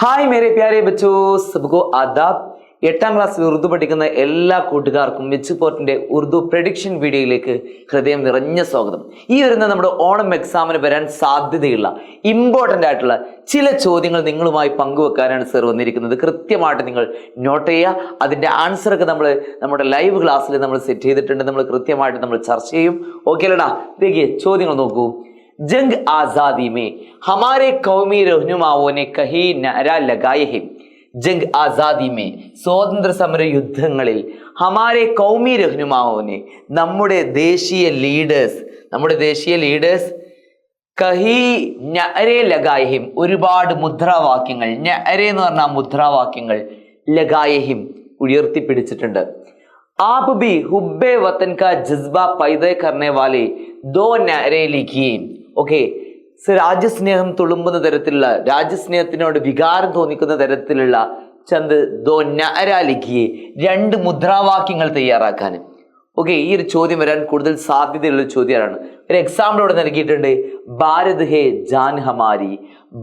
Hi മേരെ പ്യാരെ ബച്ചോ, സബ്കോ ആദാബ്. 8ാം ക്ലാസ്സിൽ ഉറുദു പഠിക്കുന്ന എല്ലാ കൂട്ടുകാർക്കും മിച്ചുപോർട്ടിന്റെ ഉറുദു പ്രഡിക്ഷൻ വീഡിയോയിലേക്ക് ഹൃദയം നിറഞ്ഞ സ്വാഗതം. ഈ വരുന്ന നമ്മുടെ ഓണം എക്സാമിന് വരാൻ സാധ്യതയുള്ള ഇമ്പോർട്ടൻ്റ് ആയിട്ടുള്ള ചില ചോദ്യങ്ങൾ നിങ്ങളുമായി പങ്കുവെക്കാനാണ് സർ വന്നിരിക്കുന്നത്. കൃത്യമായിട്ട് നിങ്ങൾ നോട്ട് ചെയ്യുക. അതിൻ്റെ ആൻസറൊക്കെ നമ്മുടെ ലൈവ് ക്ലാസ്സിൽ നമ്മൾ സെറ്റ് ചെയ്തിട്ടുണ്ട്. നമ്മൾ കൃത്യമായിട്ട് നമ്മൾ ചർച്ച ചെയ്യും. ഓക്കെ അല്ലടാ? देखिए ചോദ്യങ്ങൾ നോക്കൂ. जंग आजादी में हमारे कौमी रहनुमाओं ने कही नारा लगाए हैं. जंग आजादी में സ്വാതന്ത്ര്യ സമര യുദ്ധങ്ങളിൽ ഹമാരെ കൗമി രഹ്നുമാവോനെ നമ്മുടെ ദേശീയ ലീഡേഴ്സ് കഹി നഅരെ ലഗായഹിം ഒരുപാട് മുദ്രാവാക്യങ്ങൾ, നഅരെ എന്ന് പറഞ്ഞാൽ മുദ്രാവാക്യങ്ങൾ, ലഗായഹിം ഉയർത്തിപ്പിടിച്ചിട്ടുണ്ട്. आप भी हुब्बे वतन का जज्बा पैदा करने वाले दो नारे लिखिए. ഓക്കെ, രാജ്യസ്നേഹം തുളുമ്പുന്ന തരത്തിലുള്ള, രാജ്യസ്നേഹത്തിനോട് വികാരം തോന്നിക്കുന്ന തരത്തിലുള്ള ചന്ദ് ദോ നാര ലിഖിയെ, 2 മുദ്രാവാക്യങ്ങൾ തയ്യാറാക്കാൻ. ഓക്കെ, ഈ ഒരു ചോദ്യം വരാൻ കൂടുതൽ സാധ്യതയുള്ള ചോദ്യമാണ്. ഒരു എക്സാമ്പിൾ ഇവിടെ നൽകിയിട്ടുണ്ട്. ഭാരത് ഹേ ജാൻ ഹമാരി,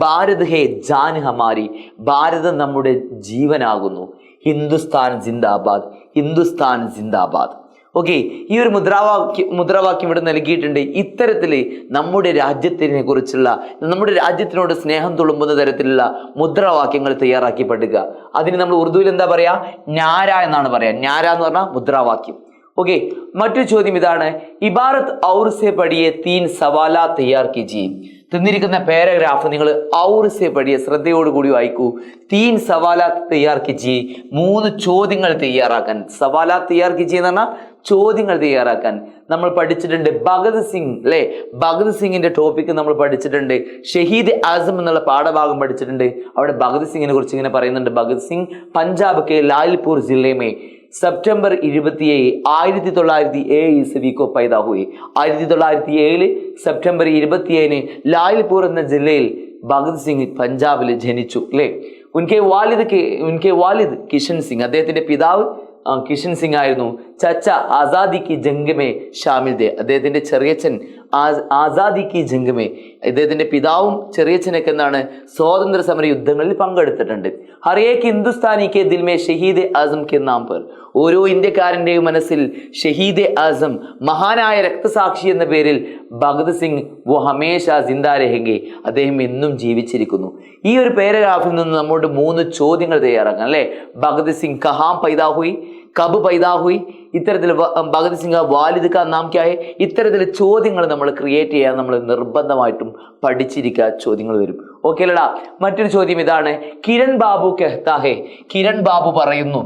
ഭാരത് ഹേ ജാൻ ഹമാരി, ഭാരതം നമ്മുടെ ജീവനാകുന്നു. ഹിന്ദുസ്ഥാൻ ജിന്ദാബാദ്, ഹിന്ദുസ്ഥാൻ ജിന്ദാബാദ്. ഓക്കെ, ഈ ഒരു മുദ്രാവാക്യം ഇവിടെ നൽകിയിട്ടുണ്ട്. ഇത്തരത്തിൽ നമ്മുടെ രാജ്യത്തിനെ കുറിച്ചുള്ള, നമ്മുടെ രാജ്യത്തിനോട് സ്നേഹം തുളുമ്പുന്ന തരത്തിലുള്ള മുദ്രാവാക്യങ്ങൾ തയ്യാറാക്കി പഠിക്കുക. അതിന് നമ്മൾ ഉറുദുവിൽ എന്താ പറയാ? നാര എന്നാണ് പറയാ. നാര എന്ന് പറഞ്ഞാൽ മുദ്രാവാക്യം. ഓക്കെ, മറ്റൊരു ചോദ്യം ഇതാണ്. ഇബാറത്ത് ഔർ സെ പഠിയെ 3 സവാലാ തയ്യാർ കീജിയെ. തന്നിരിക്കുന്ന പാരഗ്രാഫ് നിങ്ങൾ ഔർ സെ പഠിയെ ശ്രദ്ധയോടുകൂടി വായിക്കൂ. 3 സവാലാ തയ്യാർ കീജിയെ, 3 ചോദ്യങ്ങൾ തയ്യാറാക്കാൻ. സവാലാ തയ്യാർ കീജിയെ എന്ന് പറഞ്ഞാൽ ചോദ്യങ്ങൾ തയ്യാറാക്കാൻ. നമ്മൾ പഠിച്ചിട്ടുണ്ട് ഭഗത് സിംഗ്, അല്ലെ? ഭഗത് സിംഗിന്റെ ടോപ്പിക്ക് നമ്മൾ പഠിച്ചിട്ടുണ്ട്. ഷഹീദ് ആസം എന്നുള്ള പാഠഭാഗം പഠിച്ചിട്ടുണ്ട്. അവിടെ ഭഗത് സിംഗിനെ കുറിച്ച് ഇങ്ങനെ പറയുന്നുണ്ട്. ഭഗത് സിംഗ് പഞ്ചാബ് കെ ലാൽപൂർ ജില്ലമേ സെപ്റ്റംബർ 27, 1907 ईस्वी को पैदा हुए. 1907 സെപ്റ്റംബർ 27 ലാൽപൂർ എന്ന ജില്ലയിൽ ഭഗത് സിംഗ് പഞ്ചാബിൽ ജനിച്ചു, അല്ലേ? ഉൻകെ വാലിദ് കിഷൻ സിംഗ്, അദ്ദേഹത്തിന്റെ പിതാവ് കിഷൻ സിംഗ് ആയിരുന്നു. ചച്ച ആസാദി കി ജംഗ് മേ ഷാമിൽ ദേ, അദ്ദേഹത്തിന്റെ ചെറിയച്ഛൻ ആസാദി കി ജംഗ് മേ, ഇദ്ദേഹത്തിന്റെ പിതാവും ചെറിയച്ഛനൊക്കെ എന്താണ് സ്വാതന്ത്ര്യ സമര യുദ്ധങ്ങളിൽ പങ്കെടുത്തിട്ടുണ്ട്. ഹർ ഏക് ഹിന്ദുസ്ഥാനി കെ ദിൽ മേ ഷഹീദ് ആസം കെ നാം പർ, ഓരോ ഇന്ത്യക്കാരന്റെയും മനസ്സിൽ ഷഹീദ് ആസം, മഹാനായ രക്തസാക്ഷി എന്ന പേരിൽ ഭഗത് സിംഗ് വോ ഹമേഷ ജിന്ദാ രഹെങ്കെ, അദ്ദേഹം എന്നും ജീവിച്ചിരിക്കുന്നു. ഈ ഒരു പാരഗ്രാഫിൽ നിന്ന് നമ്മോട് 3 ചോദ്യങ്ങൾ തയ്യാറാക്കാം, അല്ലെ? ഭഗത് സിംഗ് കഹാം പൈദാ ഹുയി, കബ് പൈദാ ഹുയി, ഇത്തരത്തിൽ ഭഗത് സിംഗ് വാലിദ് കാ നാം ക്യാ ഹൈ, ഇത്തരത്തിൽ ചോദ്യങ്ങൾ നമ്മൾ ക്രിയേറ്റ് ചെയ്യാൻ നമ്മൾ നിർബന്ധമായിട്ടും പഠിച്ചിരിക്കുക. ചോദ്യങ്ങൾ വരും. ഓക്കെ അല്ലടാ? മറ്റൊരു ചോദ്യം ഇതാണ്. കിരൺ ബാബു കെഹ്താ ഹേ, കിരൺ ബാബു പറയുന്നു,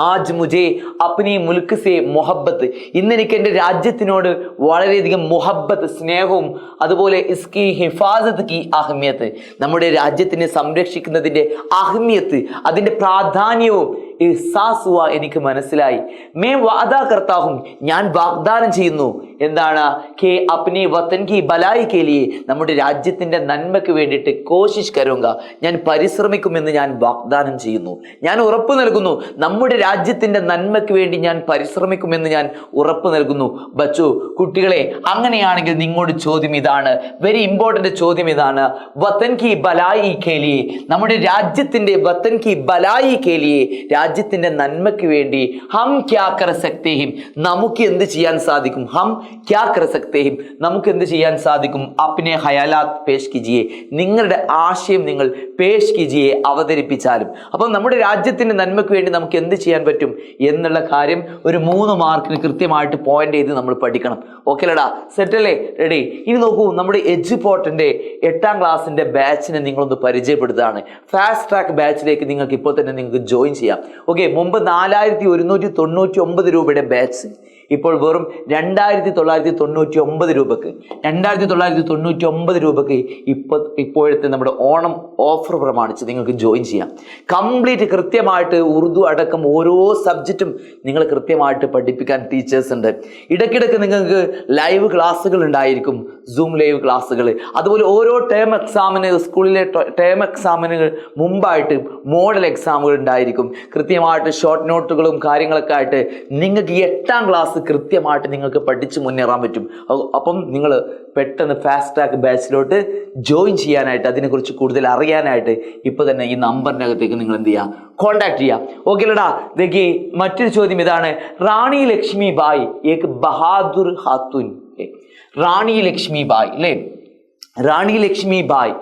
ആജ് മുജെ അപ്നി മുൽക്ക് സെ മൊഹബത്ത്, ഇന്ന് എനിക്ക് എൻ്റെ രാജ്യത്തിനോട് വളരെയധികം മുഹബത്ത്, സ്നേഹവും, അതുപോലെ ഇസ്കി ഹിഫാസത്ത് കി അഹ്മിയത്ത്, നമ്മുടെ രാജ്യത്തിനെ സംരക്ഷിക്കുന്നതിൻ്റെ അഹ്മിയത്ത്, അതിൻ്റെ പ്രാധാന്യവും എനിക്ക് മനസ്സിലായി. മേ വാദാ കർത്താഹും, ഞാൻ വാഗ്ദാനം ചെയ്യുന്നു. എന്താണ്? കെ അപ്നി വതൻ കി ബലായി കെ ലിയെ, നമ്മുടെ രാജ്യത്തിന്റെ നന്മയ്ക്ക് വേണ്ടിയിട്ട് കോശിഷ് കരുങ്ക, ഞാൻ പരിശ്രമിക്കുമെന്ന് ഞാൻ വാഗ്ദാനം ചെയ്യുന്നു. ഞാൻ ഉറപ്പ് നൽകുന്നു, നമ്മുടെ രാജ്യത്തിന്റെ നന്മയ്ക്ക് വേണ്ടി ഞാൻ പരിശ്രമിക്കുമെന്ന് ഞാൻ ഉറപ്പ് നൽകുന്നു. ബച്ചു കുട്ടികളെ, അങ്ങനെയാണെങ്കിൽ നിങ്ങളുടെ ചോദ്യം ഇതാണ്, വെരി ഇമ്പോർട്ടന്റ് ചോദ്യം ഇതാണ്. വതൻ കി ബലായി കെ ലിയെ, നമ്മുടെ രാജ്യത്തിന്റെ വതൻ കി ബലായി കെ ലിയെ, രാജ്യത്തിന്റെ നന്മയ്ക്ക് വേണ്ടി ഹം ക്യാ കർ സക്തേ ഹിം, നമുക്ക് എന്ത് ചെയ്യാൻ സാധിക്കും? ഹം ക്യാ കർ സക്തേ ഹിം, നമുക്ക് എന്ത് ചെയ്യാൻ സാധിക്കും? അപ്നെ ഹയാലാത്ത് പേഷ് കീജിയെ, നിങ്ങളുടെ ആശയം നിങ്ങൾ പേഷ് കീജിയെ, അവതരിപ്പിച്ചാലും. അപ്പം നമ്മുടെ രാജ്യത്തിന്റെ നന്മയ്ക്ക് വേണ്ടി നമുക്ക് എന്ത് ചെയ്യാൻ പറ്റും എന്നുള്ള കാര്യം ഒരു 3 മാർക്കിന് കൃത്യമായിട്ട് പോയിന്റ് ചെയ്ത് നമ്മൾ പഠിക്കണം. ഓക്കെ അല്ലടാ? സെറ്റല്ലേ? റെഡി? ഇനി നോക്കൂ, നമ്മുടെ എഡ്യൂപോർട്ടിന്റെ 8ാം ക്ലാസ്സിന്റെ ബാച്ചിനെ നിങ്ങളൊന്ന് പരിചയപ്പെടുത്തുകയാണ്. ഫാസ്റ്റ് ട്രാക്ക് ബാച്ചിലേക്ക് നിങ്ങൾക്ക് ഇപ്പോൾ തന്നെ നിങ്ങൾക്ക് ജോയിൻ ചെയ്യാം. ഓക്കെ, മുമ്പ് 4199 രൂപയുടെ ബാച്ച് ഇപ്പോൾ വെറും 2999 രൂപക്ക്, 2999 രൂപക്ക് ഇപ്പോഴത്തെ നമ്മുടെ ഓണം ഓഫർ പ്രമാണിച്ച് നിങ്ങൾക്ക് ജോയിൻ ചെയ്യാം. കംപ്ലീറ്റ് കൃത്യമായിട്ട് ഉറുദു അടക്കം ഓരോ സബ്ജക്റ്റും നിങ്ങൾ കൃത്യമായിട്ട് പഠിപ്പിക്കാൻ ടീച്ചേഴ്സ് ഉണ്ട്. ഇടയ്ക്കിടയ്ക്ക് നിങ്ങൾക്ക് ലൈവ് ക്ലാസ്സുകൾ ഉണ്ടായിരിക്കും. സൂം ലൈവ് ക്ലാസ്സുകൾ, അതുപോലെ ഓരോ ടേം എക്സാമിന് സ്കൂളിലെ ടേം എക്സാമിന് മുമ്പായിട്ട് മോഡൽ എക്സാമുകൾ ഉണ്ടായിരിക്കും. കൃത്യമായിട്ട് ഷോർട്ട് നോട്ടുകളും കാര്യങ്ങളൊക്കെ ആയിട്ട് നിങ്ങൾക്ക് ഈ 8ാം ക്ലാസ് കൃത്യമായിട്ട് നിങ്ങൾക്ക് പഠിച്ച് മുന്നേറാൻ പറ്റും. അപ്പം നിങ്ങൾ പെട്ടെന്ന് ഫാസ്റ്റ് ട്രാക്ക് ബാച്ചിലോട്ട് ജോയിൻ ചെയ്യാനായിട്ട്, അതിനെക്കുറിച്ച് കൂടുതൽ അറിയാനായിട്ട് ഇപ്പോൾ തന്നെ ഈ നമ്പറിനകത്തേക്ക് നിങ്ങൾ എന്ത് ചെയ്യുക, കോണ്ടാക്ട് ചെയ്യാം. ഓക്കെ അല്ലടാ. देखिए മറ്റൊരു ചോദ്യം ഇതാണ്, റാണി ലക്ഷ്മി ബായി ഏക് ബഹാദുർ ഖാത്തൂൻ. റാണി ലക്ഷ്മി ബായി അല്ലേ, റാണി ലക്ഷ്മി ബായി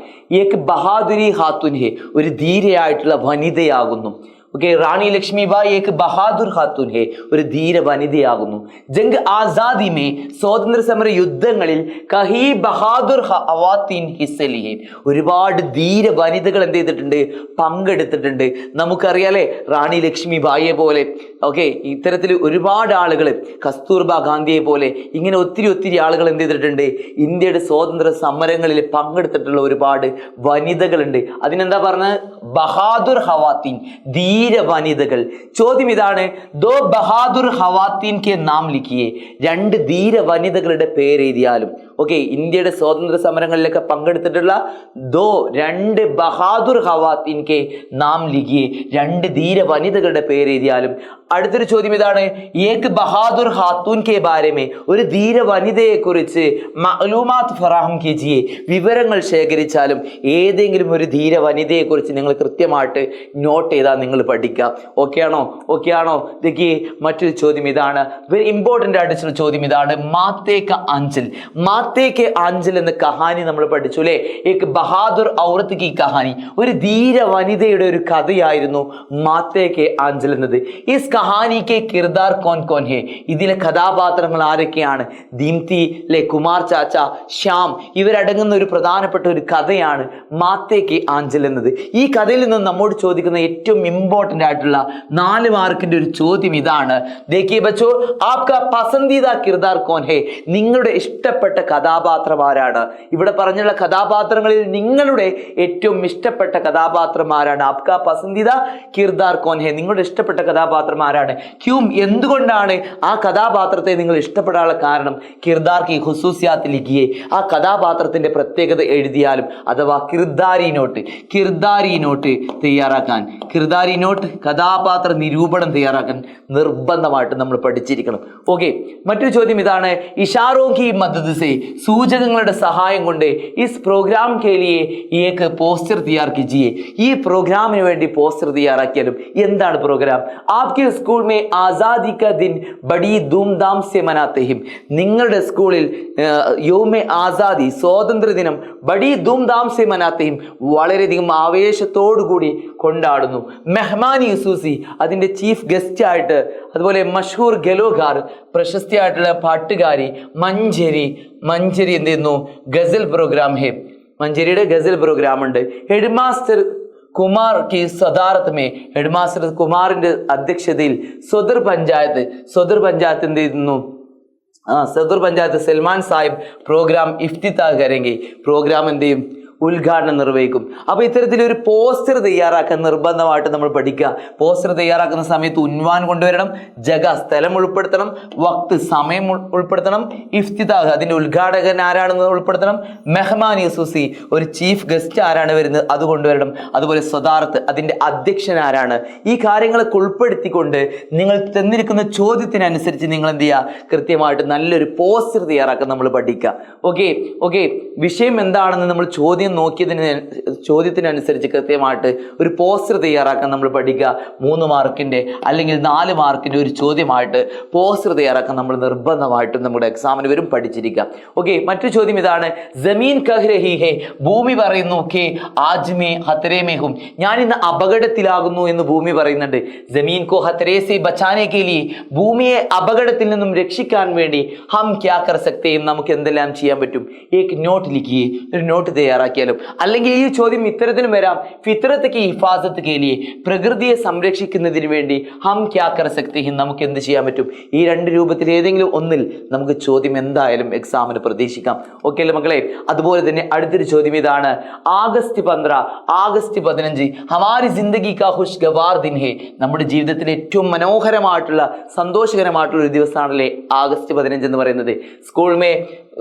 ഏക് ബഹാദുരി ഖാത്തൂൻ ഹെ, ഒരു ധീരയായിട്ടുള്ള വനിതയാകുന്നു. ഓക്കെ, റാണി ലക്ഷ്മി ബായി ഏക് ബഹാദുർ ഖാത്തൂൻ ഹെ, ഒരു ധീര വനിതയാകുന്നു. ജംഗ് ആസാദി മേ, സ്വാതന്ത്ര്യ സമര യുദ്ധങ്ങളിൽ കഹി ബഹാദുർ ഖവാത്തീൻ ഹിസ്സ ലിയെ, ഒരുപാട് ധീര വനിതകൾ എന്ത് ചെയ്തിട്ടുണ്ട്, പങ്കെടുത്തിട്ടുണ്ട്. നമുക്കറിയാലേ റാണി ലക്ഷ്മി ബായിയെ പോലെ, ഓക്കെ, ഇത്തരത്തിൽ ഒരുപാട് ആളുകൾ, കസ്തൂർബ ഗാന്ധിയെ പോലെ ഇങ്ങനെ ഒത്തിരി ആളുകൾ എന്ത് ചെയ്തിട്ടുണ്ട്, ഇന്ത്യയുടെ സ്വാതന്ത്ര്യ സമരങ്ങളിൽ പങ്കെടുത്തിട്ടുള്ള ഒരുപാട് വനിതകളുണ്ട്. അതിനെന്താ പറഞ്ഞത്, ബഹാദുർ ഖവാത്തീൻ, ധീര വനിതകൾ. ചോദ്യം ഇതാണ്, ദോ ബഹാദുർ ഖവാത്തീൻ കെ നാം ലിഖിയേ, 2 ധീര വനിതകളുടെ പേര് എഴുതിയാലും. ഓക്കെ, ഇന്ത്യയുടെ സ്വാതന്ത്ര്യ സമരങ്ങളിലൊക്കെ പങ്കെടുത്തിട്ടുള്ള 2 ബഹാദുർ ഖവാത്തീൻ കെ നാം ലിഖിയേ, 2 ധീര വനിതകളുടെ പേര് എഴുതിയാലും. അടുത്തൊരു ചോദ്യം ഇതാണ്, ഏക് ബഹാദുർ ഖാത്തൂൻ കെ ബാരമേ, ഒരു ധീര വനിതയെ കുറിച്ച് മഅലൂമാത്ത് ഫറാഹം കീജിയെ, വിവരങ്ങൾ ശേഖരിച്ചാലും. ഏതെങ്കിലും ഒരു ധീര വനിതയെ കുറിച്ച് നിങ്ങൾ കൃത്യമായിട്ട് നോട്ട് ചെയ്താൽ നിങ്ങൾ പഠിക്കുക. ഓക്കെ ആണോ? ഓക്കെ ആണോ? देखिए മറ്റൊരു ചോദ്യം ഇതാണ്, വെരി ഇമ്പോർട്ടൻ്റ് ആയിട്ടുള്ള ചോദ്യം ഇതാണ്, മാത്തേ ക ആഞ്ചൽ. മാത്തേ കെ ആഞ്ചൽ എന്ന കഹാനി നമ്മൾ പഠിച്ചു അല്ലേ, ഏക് ബഹാദുർ ഔറത്ത് കി കഹാനി, ഒരു ധീര വനിതയുടെ ഒരു കഥയായിരുന്നു മാത്തേ കെ ആഞ്ചൽ എന്നത്. ഇസ് കഹാനി കെ കിർദാർ കോൻ കോൻ ഹെ, ഇതിലെ കഥാപാത്രങ്ങൾ ആരൊക്കെയാണ്? ദീപ്തി അല്ലെ, കുമാർ ചാച്ച, ശ്യാം, ഇവരടങ്ങുന്ന ഒരു പ്രധാനപ്പെട്ട ഒരു കഥയാണ് മാത്തേ കെ ആഞ്ചൽ എന്നത്. ഈ കഥയിൽ നിന്ന് നമ്മോട് ചോദിക്കുന്ന ഏറ്റവും ഇമ്പോർട്ടൻ്റ് ആയിട്ടുള്ള 4 മാർക്കിന്റെ ഒരു ചോദ്യം ഇതാണ്, देखिए बच्चों आपका पसंदीदा किरदार कौन है, നിങ്ങളുടെ ഇഷ്ടപ്പെട്ട കഥാപാത്രം ആരാണ്? ഇവിടെ പറഞ്ഞുള്ള കഥാപാത്രങ്ങളിൽ നിങ്ങളുടെ ഏറ്റവും ഇഷ്ടപ്പെട്ട കഥാപാത്രം ആരാണ്? आपका पसंदीदा किरदार कौन है, നിങ്ങളുടെ ഇഷ്ടപ്പെട്ട കഥാപാത്രം ആരാണ്? ക്യൂം, എന്തുകൊണ്ടാണ് ആ കഥാപാത്രത്തെ നിങ്ങൾ ഇഷ്ടപ്പെടാനുള്ള കാരണം? കിർദാർ കി ഖുസൂസിയാത്ത് ലിഖിയേ, ആ കഥാപാത്രത്തിന്റെ പ്രത്യേകത എഴുതിയാലും, അഥവാ കിർദാരി നോട്ട് തയ്യാറാക്കാൻ, കിർദാരി നോട്ട് കഥാപാത്ര നിരൂപണം തയ്യാറാക്കാൻ നിർബന്ധമായിട്ട് നമ്മൾ പഠിച്ചിരിക്കണം. ഓക്കെ, മറ്റൊരു ചോദ്യം ഇതാണ്, ഇഷാറോ കി മദദ് സേ, സൂചകങ്ങളുടെ സഹായം കൊണ്ട് ഇസ് പ്രോഗ്രാം കെ ലിയേ ഏക് പോസ്റ്റർ തയ്യാർ കീജിയേ, ഈ പ്രോഗ്രാമിന് വേണ്ടി പോസ്റ്റർ തയ്യാറാക്കിയാലും. എന്താണ് പ്രോഗ്രാം? ആപ്കെ സ്കൂൾ മേ ആസാദി കാ ദിൻ ബഡി ധൂംധാം സെ മനാത്തെ ഹിം, നിങ്ങളുടെ സ്കൂളിൽ യൗമെ ആസാദി, സ്വാതന്ത്ര്യ ദിനം, ബഡി ധൂംധാം സെ മനാത്തെ ഹിം, വളരെയധികം ആവേശത്തോടു കൂടി കൊണ്ടാടുന്നു. മെഹ്മാൻ യൂസൂസി, അതിൻ്റെ ചീഫ് ഗസ്റ്റ് ആയിട്ട്, അതുപോലെ മഷൂർ ഗലോഗാർ, പ്രശസ്തിയായിട്ടുള്ള പാട്ടുകാരി, മഞ്ചരി എന്ത് ചെയ്യുന്നു, ഗസൽ പ്രോഗ്രാം ഹെ, മഞ്ചേരിയുടെ ഗസൽ പ്രോഗ്രാം ഉണ്ട്. ഹെഡ് മാസ്റ്റർ കുമാർ കി സദാറത്ത് മേ, ഹെഡ് മാസ്റ്റർ കുമാറിന്റെ അധ്യക്ഷതയിൽ സദർ പഞ്ചായത്ത് എന്ത് ചെയ്യുന്നു, സദർ പഞ്ചായത്ത് സൽമാൻ സാഹിബ് പ്രോഗ്രാം ഇഫ്തിതാ കരെങ്കി, പ്രോഗ്രാം എന്ത് ചെയ്യും, ഉദ്ഘാടനം നിർവഹിക്കും. അപ്പോൾ ഇത്തരത്തിലൊരു പോസ്റ്റർ തയ്യാറാക്കാൻ നിർബന്ധമായിട്ട് നമ്മൾ പഠിക്കുക. പോസ്റ്റർ തയ്യാറാക്കുന്ന സമയത്ത് ഉൻവാൻ കൊണ്ടുവരണം, സ്ഥലം ഉൾപ്പെടുത്തണം, വക്ത് സമയം ഉൾപ്പെടുത്തണം, ഇഫ്തിതാഹ് അതിൻ്റെ ഉദ്ഘാടകൻ ആരാണെന്ന് ഉൾപ്പെടുത്തണം, മെഹ്മാൻ യൂസുസി ഒരു ചീഫ് ഗസ്റ്റ് ആരാണ് വരുന്നത് അത് കൊണ്ടുവരണം, അതുപോലെ സദാറത്ത് അതിൻ്റെ അധ്യക്ഷൻ ആരാണ്. ഈ കാര്യങ്ങളൊക്കെ ഉൾപ്പെടുത്തിക്കൊണ്ട് നിങ്ങൾ തന്നിരിക്കുന്ന ചോദ്യത്തിനനുസരിച്ച് നിങ്ങൾ എന്ത് ചെയ്യുക, കൃത്യമായിട്ട് നല്ലൊരു പോസ്റ്റർ തയ്യാറാക്കാൻ നമ്മൾ പഠിക്കുക. ഓക്കെ, വിഷയം എന്താണെന്ന് നമ്മൾ ചോദ്യത്തിനനുസരിച്ച് കൃത്യമായിട്ട് ഒരു പോസ്റ്റർ തയ്യാറാക്കാൻ നമ്മൾ പഠിക്കുക. 3 മാർക്കിന്റെ അല്ലെങ്കിൽ 4 മാർക്കിന്റെ ഒരു ചോദ്യമായിട്ട് പോസ്റ്റർ തയ്യാറാക്കാൻ നമ്മൾ നിർബന്ധമായിട്ടും നമ്മുടെ എക്സാമിന് വരും പഠിച്ചിരിക്കുക. ഓക്കെ, മറ്റു ചോദ്യം ഇതാണ്, ജമീൻ കഹ് രഹി ഹേ, ഭൂമി പറയുന്നു, കെ ആജ് മേ ഖതരേ മേ ഹും, ഞാൻ ഇന്ന് അപകടത്തിലാകുന്നു എന്ന് ഭൂമി പറയുന്നുണ്ട്. ജമീൻ കോ ഖതരേ സേ ബച്ചാനെ കെ ലിയേ, ഭൂമിയെ അപകടത്തിൽ നിന്നും രക്ഷിക്കാൻ വേണ്ടി ഹം ക്യാ കർ സക്തേ, നമുക്ക് എന്തെല്ലാം ചെയ്യാൻ പറ്റും? ഏക് നോട്ട് ലിഖിയേ, ഒരു നോട്ട് തയ്യാറാക്കി മനസ്സിലാക്കിയാലും. അല്ലെങ്കിൽ ഈ ചോദ്യം ഇത്തരത്തിലും വരാം, ഫിത്രത്ത് കി ഹിഫാസത്ത് കെ ലിയെ, പ്രകൃതിയെ സംരക്ഷിക്കുന്നതിന് വേണ്ടി ഹം ക്യാ കർ സക്തേ ഹി, നമുക്ക് എന്ത് ചെയ്യാൻ പറ്റും? ഈ രണ്ട് രൂപത്തിൽ ഏതെങ്കിലും ഒന്നിൽ നമുക്ക് ചോദ്യം എന്തായാലും എക്സാമിന് പ്രതീക്ഷിക്കാം. ഓക്കെ അല്ലേ മക്കളെ? അതുപോലെ തന്നെ അടുത്തൊരു ചോദ്യം ഇതാണ്, ആഗസ്റ്റ് 15, ആഗസ്റ്റ് 15 ഹമാരി ജിന്ദഗി കാ ഖുശ്ഗവാർ ദിൻ ഹെ, നമ്മുടെ ജീവിതത്തിലെ ഏറ്റവും മനോഹരമായിട്ടുള്ള സന്തോഷകരമായിട്ടുള്ള ഒരു ദിവസമാണല്ലേ ആഗസ്റ്റ് 15 എന്ന് പറയുന്നത്.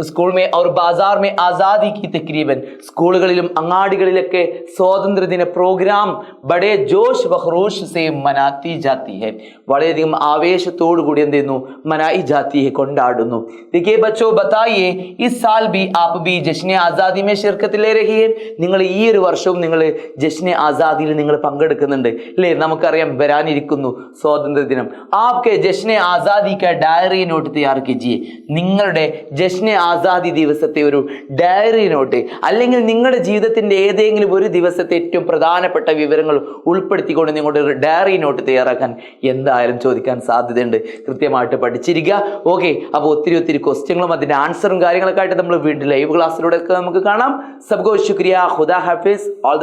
School may our Bazaar may Azadi കി തക്രീബൻ, സ്കൂളുകളിലും അങ്ങാടികളിലൊക്കെ സ്വാതന്ത്ര്യദിന പ്രോഗ്രാം ബഡേ ജോഷ് വഖറൂഷ് സേ മനാത്തി ജാത്തി ഹെ, വളരെയധികം ആവേശത്തോടു കൂടി എന്ത് ചെയ്യുന്നു? മനായി ജാത്തി ഹെ, കൊണ്ടാടുന്നു. देखिए बच्चों बताइए इस साल भी आप भी जश्न आज़ादी में शिरकत ले रही है, നിങ്ങൾ ഈ ഒരു വർഷവും നിങ്ങൾ ജശ്ന ആസാദിയിൽ നിങ്ങൾ പങ്കെടുക്കുന്നുണ്ട് അല്ലേ? നമുക്കറിയാം വരാനിരിക്കുന്നു സ്വാതന്ത്ര്യദിനം. ആപ്കെ ജശ്ന ആസാദി കാ ഡയറി നോട്ട് തയ്യാർ കീജിയെ, നിങ്ങളുടെ ജശ്ന ആസാദി ദിവസത്തെ ഒരു ഡയറി നോട്ട്, അല്ലെങ്കിൽ നിങ്ങളുടെ ജീവിതത്തിന്റെ ഏതെങ്കിലും ഒരു ദിവസത്തെ ഏറ്റവും പ്രധാനപ്പെട്ട വിവരങ്ങൾ ഉൾപ്പെടുത്തിക്കൊണ്ട് നിങ്ങളുടെ ഒരു ഡയറി നോട്ട് തയ്യാറാക്കാൻ എന്തായാലും ചോദിക്കാൻ സാധ്യതയുണ്ട്. കൃത്യമായിട്ട് പഠിച്ചിരിക്കുക. ഓക്കെ, അപ്പോൾ ഒത്തിരി ക്വസ്റ്റ്യങ്ങളും അതിന്റെ ആൻസറും കാര്യങ്ങളൊക്കെ ആയിട്ട് നമ്മൾ വീണ്ടും ലൈവ് ക്ലാസ്സിലൂടെ ഒക്കെ നമുക്ക് കാണാം. സബ്കോ ശുക്രിയ, ഖുദാ ഹാഫിസ്, ഓൾ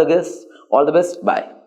ദ ബെസ്റ്റ്, ബൈ.